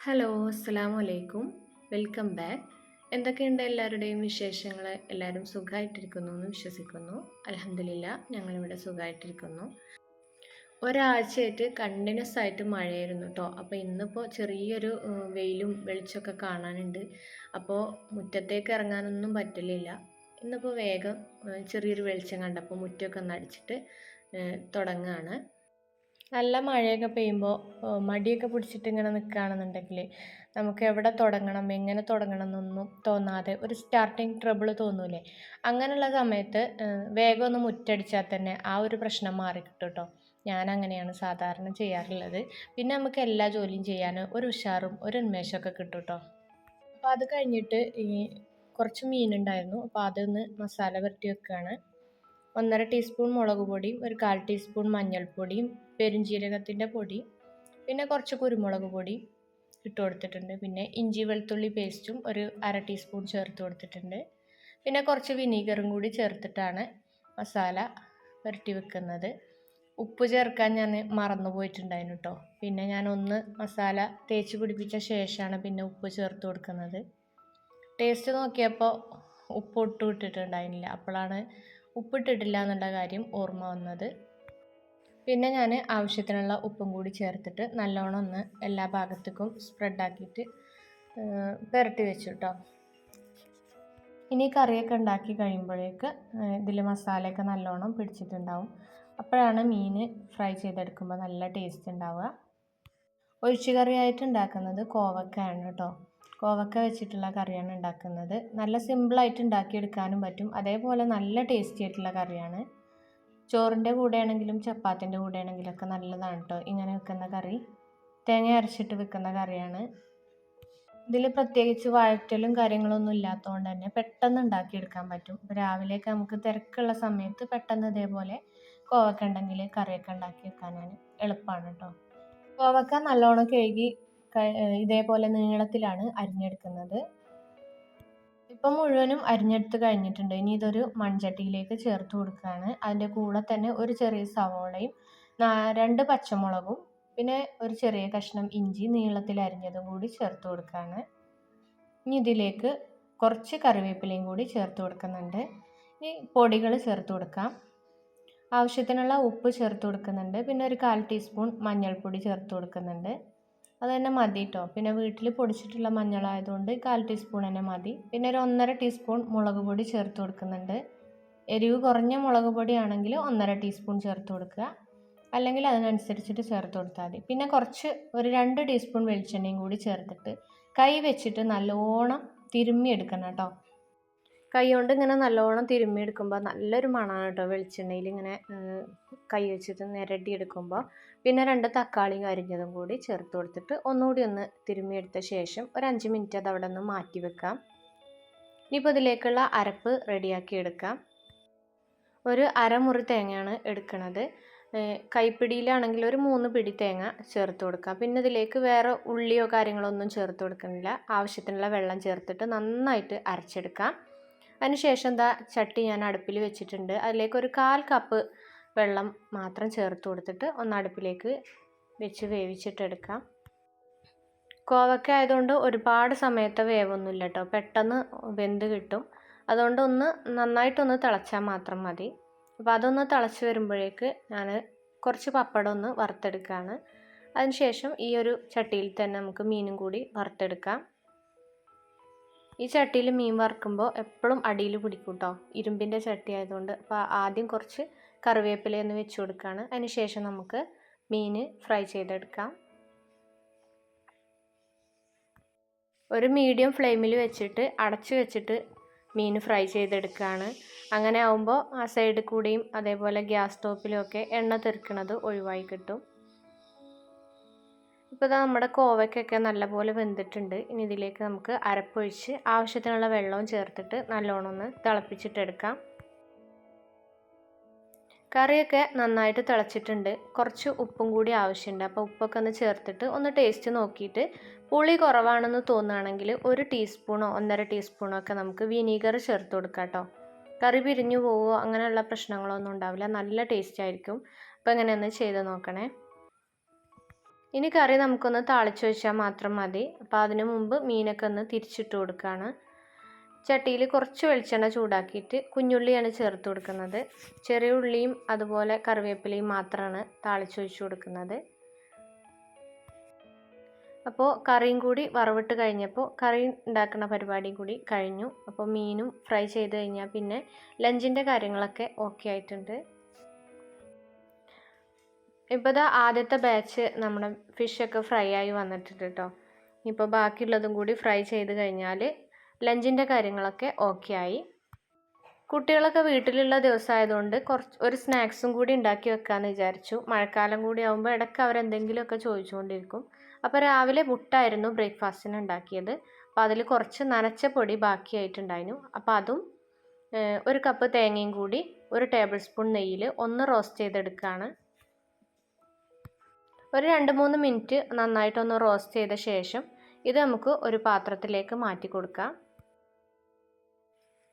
Hello, അസ്സലാമു അലൈക്കും. Welcome back. എന്തൊക്കെയുണ്ട് എല്ലാവരുടെയും വിശേഷങ്ങൾ? എല്ലാവരും സുഖമായിട്ടിരിക്കുന്നു എന്ന് വിശ്വസിക്കുന്നു. അൽഹംദുലില്ലാ ഞങ്ങളിവിടെ സുഖമായിട്ടിരിക്കുന്നു. ഒരാഴ്ചയായിട്ട് കണ്ടിന്യൂസ് ആയിട്ട് മഴയായിരുന്നു കേട്ടോ. അപ്പോൾ ഇന്നിപ്പോൾ ചെറിയൊരു വെയിലും വെളിച്ചമൊക്കെ കാണാനുണ്ട്. അപ്പോൾ മുറ്റത്തേക്ക് ഇറങ്ങാനൊന്നും പറ്റലില്ല. ഇന്നിപ്പോൾ വേഗം ചെറിയൊരു വെളിച്ചം കണ്ടപ്പോൾ മുറ്റമൊക്കെ ഒന്ന് അടിച്ചിട്ട് തുടങ്ങുകയാണ്. നല്ല മഴയൊക്കെ പെയ്യുമ്പോൾ മടിയൊക്കെ പിടിച്ചിട്ട് ഇങ്ങനെ നിൽക്കുകയാണെന്നുണ്ടെങ്കിൽ നമുക്ക് എവിടെ തുടങ്ങണം എങ്ങനെ തുടങ്ങണം എന്നൊന്നും തോന്നാതെ ഒരു സ്റ്റാർട്ടിങ് ട്രബിൾ തോന്നൂലേ. അങ്ങനെയുള്ള സമയത്ത് വേഗം ഒന്ന് മുറ്റടിച്ചാൽ തന്നെ ആ ഒരു പ്രശ്നം മാറിക്കിട്ടും കേട്ടോ. ഞാൻ അങ്ങനെയാണ് സാധാരണ ചെയ്യാറുള്ളത്. പിന്നെ നമുക്ക് എല്ലാ ജോലിയും ചെയ്യാൻ ഒരു ഉഷാറും ഒരു ഉന്മേഷമൊക്കെ കിട്ടും കേട്ടോ. അപ്പോൾ അത് കഴിഞ്ഞിട്ട് ഈ കുറച്ച് മീനുണ്ടായിരുന്നു. അപ്പോൾ അതൊന്ന് മസാല പുരട്ടി വെക്കുകയാണ്. 1.5 ടീസ്പൂൺ മുളക് പൊടിയും 1/4 ടീസ്പൂൺ മഞ്ഞൾപ്പൊടിയും പെരുംജീരകത്തിൻ്റെ പൊടി, പിന്നെ കുറച്ച് കുരുമുളക് പൊടി ഇട്ട് കൊടുത്തിട്ടുണ്ട്. പിന്നെ ഇഞ്ചി വെളുത്തുള്ളി പേസ്റ്റും ഒരു 1/2 ടീസ്പൂൺ ചേർത്ത് കൊടുത്തിട്ടുണ്ട്. പിന്നെ കുറച്ച് വിനീഗറും കൂടി ചേർത്തിട്ടാണ് മസാല പുരട്ടി വെക്കുന്നത്. ഉപ്പ് ചേർക്കാൻ ഞാൻ മറന്നു പോയിട്ടുണ്ടായിരുന്നു കേട്ടോ. പിന്നെ ഞാനൊന്ന് മസാല തേച്ച് പിടിപ്പിച്ച ശേഷമാണ് പിന്നെ ഉപ്പ് ചേർത്ത് കൊടുക്കുന്നത്. ടേസ്റ്റ് നോക്കിയപ്പോൾ ഉപ്പ് ഒട്ടും ഇട്ടിട്ടുണ്ടായിരുന്നില്ല. അപ്പോഴാണ് ഉപ്പിട്ടിട്ടില്ല എന്നുള്ള കാര്യം ഓർമ്മ വന്നത്. പിന്നെ ഞാൻ ആവശ്യത്തിനുള്ള ഉപ്പും കൂടി ചേർത്തിട്ട് നല്ലോണം ഒന്ന് എല്ലാ ഭാഗത്തേക്കും സ്പ്രെഡാക്കിയിട്ട് പുരട്ടി വെച്ചു കേട്ടോ. ഇനി കറിയൊക്കെ ഉണ്ടാക്കി കഴിയുമ്പോഴേക്ക് ഇതിൽ മസാലയൊക്കെ നല്ലോണം പിടിച്ചിട്ടുണ്ടാവും. അപ്പോഴാണ് മീൻ ഫ്രൈ ചെയ്തെടുക്കുമ്പോൾ നല്ല ടേസ്റ്റ് ഉണ്ടാവുക. ഒഴിച്ചുകറിയായിട്ട് ഉണ്ടാക്കുന്നത് കോവക്കയാണ് കേട്ടോ. കോവക്ക വെച്ചിട്ടുള്ള കറിയാണ് ഉണ്ടാക്കുന്നത്. നല്ല സിമ്പിളായിട്ട് ഉണ്ടാക്കിയെടുക്കാനും പറ്റും. അതേപോലെ നല്ല ടേസ്റ്റി ആയിട്ടുള്ള കറിയാണ്. ചോറിൻ്റെ കൂടെ ആണെങ്കിലും ചപ്പാത്തിൻ്റെ കൂടെ ആണെങ്കിലൊക്കെ നല്ലതാണ് കേട്ടോ ഇങ്ങനെ വെക്കുന്ന കറി. തേങ്ങ അരച്ചിട്ട് വെക്കുന്ന കറിയാണ്. ഇതിൽ പ്രത്യേകിച്ച് വഴറ്റലും കാര്യങ്ങളൊന്നും ഇല്ലാത്തതുകൊണ്ട് തന്നെ പെട്ടെന്ന് ഉണ്ടാക്കിയെടുക്കാൻ പറ്റും. രാവിലെയൊക്കെ നമുക്ക് തിരക്കുള്ള സമയത്ത് പെട്ടെന്ന് ഇതേപോലെ കോവക്ക ഉണ്ടെങ്കിൽ കറിയൊക്കെ ഉണ്ടാക്കി വെക്കാനാണ് എളുപ്പമാണ് കേട്ടോ. കോവക്ക നല്ലോണം കഴുകി ഇതേപോലെ നീളത്തിലാണ് അരിഞ്ഞെടുക്കുന്നത്. ഇപ്പം മുഴുവനും അരിഞ്ഞെടുത്ത് കഴിഞ്ഞിട്ടുണ്ട്. ഇനി ഇതൊരു മൺചട്ടിയിലേക്ക് ചേർത്ത് കൊടുക്കുകയാണ്. അതിൻ്റെ കൂടെ തന്നെ ഒരു ചെറിയ സവോളയും 2 പച്ചമുളകും പിന്നെ ഒരു ചെറിയ കഷ്ണം ഇഞ്ചി നീളത്തിൽ അരിഞ്ഞതും കൂടി ചേർത്ത് കൊടുക്കുകയാണ്. ഇനി ഇതിലേക്ക് കുറച്ച് കറിവേപ്പിലയും കൂടി ചേർത്ത് കൊടുക്കുന്നുണ്ട്. ഇനി പൊടികൾ ചേർത്ത് കൊടുക്കാം. ആവശ്യത്തിനുള്ള ഉപ്പ് ചേർത്ത് കൊടുക്കുന്നുണ്ട്. പിന്നെ ഒരു 1/4 ടീസ്പൂൺ മഞ്ഞൾപ്പൊടി ചേർത്ത് കൊടുക്കുന്നുണ്ട്. അത് തന്നെ മതി കേട്ടോ. പിന്നെ വീട്ടിൽ പൊടിച്ചിട്ടുള്ള മഞ്ഞളായതുകൊണ്ട് 1/4 ടീസ്പൂൺ തന്നെ മതി. പിന്നെ ഒരു 1.5 ടീസ്പൂൺ മുളക് പൊടി ചേർത്ത് കൊടുക്കുന്നുണ്ട്. എരിവ് കുറഞ്ഞ മുളക് പൊടിയാണെങ്കിൽ 1.5 ടീസ്പൂൺ ചേർത്ത് കൊടുക്കുക. അല്ലെങ്കിൽ അതിനനുസരിച്ചിട്ട് ചേർത്ത് കൊടുത്താൽ മതി. പിന്നെ ഒരു 2 ടീസ്പൂൺ വെളിച്ചെണ്ണയും കൂടി ചേർത്തിട്ട് കൈ വെച്ചിട്ട് നല്ലോണം തിരുമ്മിയെടുക്കണം കേട്ടോ. കൈ കൊണ്ട് ഇങ്ങനെ നല്ലോണം തിരുമ്മിയെടുക്കുമ്പോൾ നല്ലൊരു മണമാണ് കേട്ടോ വെളിച്ചെണ്ണയിൽ ഇങ്ങനെ കൈ വെച്ചിട്ട് നിരട്ടിയെടുക്കുമ്പോൾ. പിന്നെ 2 തക്കാളിയും അരിഞ്ഞതും കൂടി ചേർത്ത് കൊടുത്തിട്ട് ഒന്നുകൂടി ഒന്ന് തിരുമ്മിയെടുത്ത ശേഷം ഒരു 5 മിനിറ്റ് അത് അവിടെ നിന്ന് മാറ്റി വെക്കാം. ഇനിയിപ്പോൾ ഇതിലേക്കുള്ള അരപ്പ് റെഡിയാക്കി എടുക്കാം. ഒരു അരമുറി തേങ്ങയാണ് എടുക്കുന്നത്. കൈപ്പിടിയിലാണെങ്കിൽ ഒരു 3 പിടി തേങ്ങ ചേർത്ത് കൊടുക്കാം. പിന്നെ ഇതിലേക്ക് വേറെ ഉള്ളിയോ കാര്യങ്ങളോ ഒന്നും ചേർത്ത് കൊടുക്കുന്നില്ല. ആവശ്യത്തിനുള്ള വെള്ളം ചേർത്തിട്ട് നന്നായിട്ട് അരച്ചെടുക്കാം. അതിനുശേഷം ചട്ടി ഞാൻ അടുപ്പിൽ വെച്ചിട്ടുണ്ട്. അതിലേക്ക് ഒരു 1/4 കപ്പ് വെള്ളം മാത്രം ചേർത്ത് കൊടുത്തിട്ട് ഒന്ന് അടുപ്പിലേക്ക് വെച്ച് വേവിച്ചിട്ടെടുക്കാം. കോവക്ക ആയതുകൊണ്ട് ഒരുപാട് സമയത്തെ വേവൊന്നുമില്ല കേട്ടോ. പെട്ടെന്ന് വെന്ത് കിട്ടും. അതുകൊണ്ട് നന്നായിട്ടൊന്ന് തിളച്ചാൽ മാത്രം മതി. അപ്പോൾ അതൊന്ന് തിളച്ച് വരുമ്പോഴേക്ക് ഞാൻ കുറച്ച് പപ്പടം ഒന്ന് വറുത്തെടുക്കുകയാണ്. അതിനുശേഷം ഈ ഒരു ചട്ടിയിൽ തന്നെ നമുക്ക് മീനും കൂടി വറുത്തെടുക്കാം. ഈ ചട്ടിയിൽ മീൻ വറുക്കുമ്പോൾ എപ്പോഴും അടിയിൽ പിടിക്കും കേട്ടോ. ഇരുമ്പിൻ്റെ ചട്ടി ആയതുകൊണ്ട്. അപ്പോൾ ആദ്യം കുറച്ച് കറിവേപ്പിലയൊന്ന് വെച്ച് കൊടുക്കുകയാണ്. അതിനുശേഷം നമുക്ക് മീൻ ഫ്രൈ ചെയ്തെടുക്കാം. ഒരു മീഡിയം ഫ്ലെയിമിൽ വെച്ചിട്ട് അടച്ച് വെച്ചിട്ട് മീൻ ഫ്രൈ ചെയ്തെടുക്കുകയാണ്. അങ്ങനെ ആവുമ്പോൾ ആ സൈഡിൽ കൂടിയും അതേപോലെ ഗ്യാസ് സ്റ്റോപ്പിലുമൊക്കെ എണ്ണ തെറിക്കണത് ഒഴിവായി കിട്ടും. ഇപ്പോൾ നമ്മുടെ കോവയ്ക്കൊക്കെ നല്ലപോലെ വെന്തിട്ടുണ്ട്. ഇനി ഇതിലേക്ക് നമുക്ക് അരപ്പൊഴിച്ച് ആവശ്യത്തിനുള്ള വെള്ളവും ചേർത്തിട്ട് നല്ലോണം ഒന്ന് തിളപ്പിച്ചിട്ടെടുക്കാം. കറിയൊക്കെ നന്നായിട്ട് തിളച്ചിട്ടുണ്ട്. കുറച്ച് ഉപ്പും കൂടി ആവശ്യമുണ്ട്. അപ്പോൾ ഉപ്പൊക്കെ ഒന്ന് ചേർത്തിട്ട് ഒന്ന് ടേസ്റ്റ് നോക്കിയിട്ട് പുളി കുറവാണെന്ന് തോന്നുകയാണെങ്കിൽ 1 ടീസ്പൂണോ 1.5 ടീസ്പൂണോ ഒക്കെ നമുക്ക് വിനീഗർ ചേർത്ത് കൊടുക്കാം കേട്ടോ. കറി പിരിഞ്ഞു പോവുമോ അങ്ങനെയുള്ള പ്രശ്നങ്ങളൊന്നും ഉണ്ടാവില്ല. നല്ല ടേസ്റ്റ് ആയിരിക്കും. അപ്പോൾ ഇങ്ങനെ ഒന്ന് ചെയ്ത് നോക്കണേ. ഇനി കറി നമുക്കൊന്ന് താളിച്ച് വെച്ചാൽ മാത്രം മതി. അപ്പോൾ അതിനു മുമ്പ് മീനൊക്കെ ഒന്ന് തിരിച്ചിട്ട് കൊടുക്കുകയാണ്. ചട്ടിയിൽ കുറച്ച് വെളിച്ചെണ്ണ ചൂടാക്കിയിട്ട് കുഞ്ഞുള്ളിയാണ് ചേർത്ത് കൊടുക്കുന്നത്. ചെറിയ ഉള്ളിയും അതുപോലെ കറിവേപ്പിലയും മാത്രമാണ് താളിച്ച് ഒഴിച്ച് കൊടുക്കുന്നത്. അപ്പോൾ കറിയും കൂടി വറവിട്ട് കഴിഞ്ഞപ്പോൾ കറി ഉണ്ടാക്കുന്ന പരിപാടിയും കൂടി കഴിഞ്ഞു. അപ്പോൾ മീനും ഫ്രൈ ചെയ്ത് കഴിഞ്ഞാൽ പിന്നെ ലഞ്ചിൻ്റെ കാര്യങ്ങളൊക്കെ ഓക്കെ ആയിട്ടുണ്ട്. ഇപ്പോൾ ഇതാ ആദ്യത്തെ ബാച്ച് നമ്മുടെ ഫിഷൊക്കെ ഫ്രൈ ആയി വന്നിട്ടുണ്ട് കേട്ടോ. ഇപ്പോൾ ബാക്കിയുള്ളതും കൂടി ഫ്രൈ ചെയ്ത് കഴിഞ്ഞാൽ ലഞ്ചിൻ്റെ കാര്യങ്ങളൊക്കെ ഓക്കെ ആയി. കുട്ടികളൊക്കെ വീട്ടിലുള്ള ദിവസമായതുകൊണ്ട് ഒരു സ്നാക്സും കൂടി ഉണ്ടാക്കി വെക്കാമെന്ന് വിചാരിച്ചു. മഴക്കാലം കൂടി ആകുമ്പോൾ ഇടയ്ക്ക് അവരെന്തെങ്കിലുമൊക്കെ ചോദിച്ചുകൊണ്ടിരിക്കും. അപ്പോൾ രാവിലെ മുട്ടായിരുന്നു ബ്രേക്ക്ഫാസ്റ്റിന് ഉണ്ടാക്കിയത്. അപ്പോൾ അതിൽ കുറച്ച് നനച്ച പൊടി ബാക്കിയായിട്ടുണ്ടായിരുന്നു. അപ്പോൾ അതും 1 കപ്പ് തേങ്ങയും കൂടി 1 ടേബിൾ സ്പൂൺ നെയ്യിൽ ഒന്ന് റോസ്റ്റ് ചെയ്തെടുക്കുകയാണ്. ഒരു 2-3 മിനിറ്റ് നന്നായിട്ടൊന്ന് റോസ്റ്റ് ചെയ്ത ശേഷം ഇത് നമുക്ക് ഒരു പാത്രത്തിലേക്ക് മാറ്റി കൊടുക്കാം.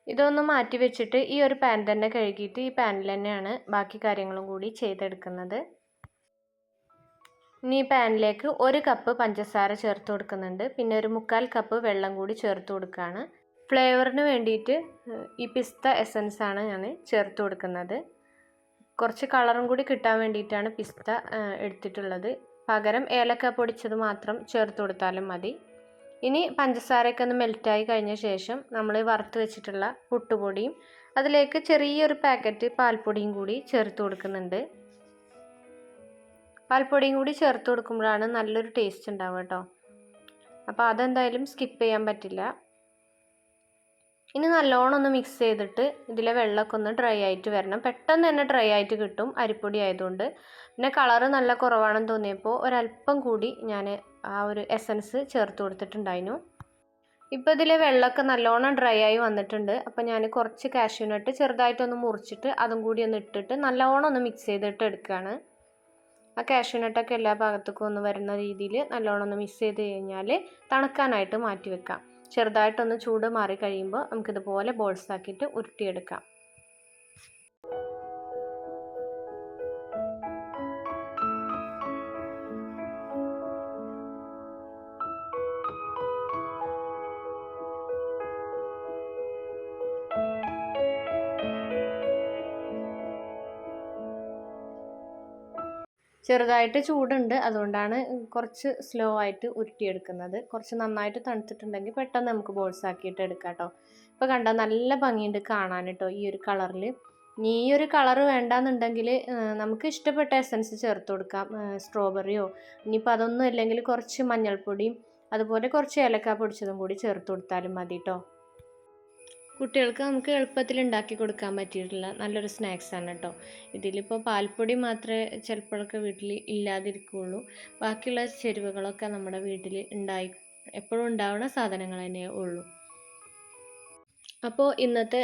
ഇതൊന്ന് മാറ്റി വെച്ചിട്ട് ഈ ഒരു പാൻ തന്നെ കഴുകിയിട്ട് ഈ പാനിൽ തന്നെയാണ് ബാക്കി കാര്യങ്ങളും കൂടി ചെയ്തെടുക്കുന്നത്. ഇനി ഈ പാനിലേക്ക് 1 കപ്പ് പഞ്ചസാര ചേർത്ത് കൊടുക്കുന്നുണ്ട്. പിന്നെ ഒരു 1/4 കപ്പ് വെള്ളം കൂടി ചേർത്ത് കൊടുക്കുകയാണ്. ഫ്ലേവറിന് വേണ്ടിയിട്ട് ഈ പിസ്ത എസൻസ് ആണ് ഞാൻ ചേർത്ത് കൊടുക്കുന്നത്. കുറച്ച് കളറും കൂടി കിട്ടാൻ വേണ്ടിയിട്ടാണ് പിസ്ത എടുത്തിട്ടുള്ളത്. പകരം ഏലക്ക പൊടിച്ചത് മാത്രം ചേർത്ത് കൊടുത്താലും മതി. ഇനി പഞ്ചസാരയൊക്കെ ഒന്ന് മെൽറ്റായി കഴിഞ്ഞ ശേഷം നമ്മൾ വറുത്ത് വെച്ചിട്ടുള്ള പുട്ടുപൊടിയും അതിലേക്ക് ചെറിയൊരു പാക്കറ്റ് പാൽപ്പൊടിയും കൂടി ചേർത്ത് കൊടുക്കുന്നുണ്ട്. പാൽപ്പൊടിയും കൂടി ചേർത്ത് കൊടുക്കുമ്പോഴാണ് നല്ലൊരു ടേസ്റ്റ് ഉണ്ടാവുക കേട്ടോ. അപ്പോൾ അതെന്തായാലും സ്കിപ്പ് ചെയ്യാൻ പറ്റില്ല. ഇനി നല്ലോണം ഒന്ന് മിക്സ് ചെയ്തിട്ട് ഇതിലെ വെള്ളമൊക്കെ ഒന്ന് ഡ്രൈ ആയിട്ട് വരണം. പെട്ടെന്ന് തന്നെ ഡ്രൈ ആയിട്ട് കിട്ടും അരിപ്പൊടി ആയതുകൊണ്ട്. പിന്നെ കളറ് നല്ല കുറവാണെന്ന് തോന്നിയപ്പോൾ ഒരല്പം കൂടി ഞാൻ ആ ഒരു എസൻസ് ചേർത്ത് കൊടുത്തിട്ടുണ്ടായിരുന്നു. ഇപ്പോൾ ഇതിലെ വെള്ളമൊക്കെ നല്ലോണം ഡ്രൈ ആയി വന്നിട്ടുണ്ട്. അപ്പോൾ ഞാൻ കുറച്ച് കാഷ്യൂ നട്ട് ചെറുതായിട്ടൊന്ന് മുറിച്ചിട്ട് അതും കൂടി ഒന്ന് ഇട്ടിട്ട് നല്ലോണം ഒന്ന് മിക്സ് ചെയ്തിട്ട് എടുക്കുകയാണ്. ആ കാഷ്യൂ നട്ടൊക്കെ എല്ലാ ഭാഗത്തേക്കും ഒന്ന് വരുന്ന രീതിയിൽ നല്ലോണം ഒന്ന് മിക്സ് ചെയ്ത് കഴിഞ്ഞാൽ തണുക്കാനായിട്ട് മാറ്റി വെക്കാം. ചെറുതായിട്ടൊന്ന് ചൂട് മാറി കഴിയുമ്പോൾ നമുക്കിതുപോലെ ബോൾസ് ആക്കിയിട്ട് ഉരുട്ടിയെടുക്കാം. ചെറുതായിട്ട് ചൂടുണ്ട്, അതുകൊണ്ടാണ് കുറച്ച് സ്ലോ ആയിട്ട് ഉരുട്ടിയെടുക്കുന്നത്. കുറച്ച് നന്നായിട്ട് തണുത്തിട്ടുണ്ടെങ്കിൽ പെട്ടെന്ന് നമുക്ക് ബോൾസ് ആക്കിയിട്ട് എടുക്കാം കേട്ടോ. ഇപ്പോൾ കണ്ടാൽ നല്ല ഭംഗിയുണ്ട് കാണാൻ കേട്ടോ ഈ ഒരു കളറിൽ. ഇനി ഈ ഒരു കളറ് വേണ്ടാന്നുണ്ടെങ്കിൽ നമുക്ക് ഇഷ്ടപ്പെട്ട എസൻസ് ചേർത്ത് കൊടുക്കാം. സ്ട്രോബെറിയോ ഇനിയിപ്പോൾ അതൊന്നും ഇല്ലെങ്കിൽ കുറച്ച് മഞ്ഞൾപ്പൊടിയും അതുപോലെ കുറച്ച് ഏലക്ക പൊടിച്ചതും കൂടി ചേർത്ത് കൊടുത്താലും മതി കേട്ടോ. കുട്ടികൾക്ക് നമുക്ക് എളുപ്പത്തിൽ ഉണ്ടാക്കി കൊടുക്കാൻ പറ്റിയിട്ടുള്ള നല്ലൊരു സ്നാക്സാണ് കേട്ടോ. ഇതിലിപ്പോൾ പാൽപ്പൊടി മാത്രമേ ചിലപ്പോഴൊക്കെ വീട്ടിൽ ഇല്ലാതിരിക്കുകയുള്ളൂ. ബാക്കിയുള്ള ചേരുവകളൊക്കെ നമ്മുടെ വീട്ടിൽ എപ്പോഴും ഉണ്ടാവുന്ന സാധനങ്ങൾ തന്നെ ഉള്ളൂ. അപ്പോൾ ഇന്നത്തെ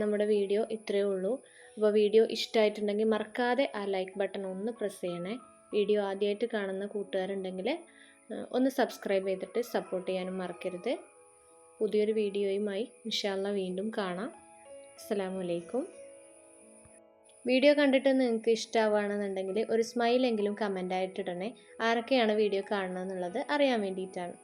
നമ്മുടെ വീഡിയോ ഇത്രയേ ഉള്ളൂ. അപ്പോൾ വീഡിയോ ഇഷ്ടമായിട്ടുണ്ടെങ്കിൽ മറക്കാതെ ആ ലൈക്ക് ബട്ടൺ ഒന്ന് പ്രസ് ചെയ്യണേ. വീഡിയോ ആദ്യമായിട്ട് കാണുന്ന കൂട്ടുകാരുണ്ടെങ്കിൽ ഒന്ന് സബ്സ്ക്രൈബ് ചെയ്തിട്ട് സപ്പോർട്ട് ചെയ്യാനും മറക്കരുത്. പുതിയൊരു വീഡിയോയുമായി ഇൻഷാ അല്ലാഹ് വീണ്ടും കാണാം. അസ്സലാമു അലൈക്കും. വീഡിയോ കണ്ടിട്ട് നിങ്ങൾക്ക് ഇഷ്ടമാവുകയാണെന്നുണ്ടെങ്കിൽ ഒരു സ്മൈലെങ്കിലും കമൻ്റായിട്ടിടണേ. ആരൊക്കെയാണ് വീഡിയോ കാണുന്നതെന്നുള്ളത് അറിയാൻ വേണ്ടിയിട്ടാണ്.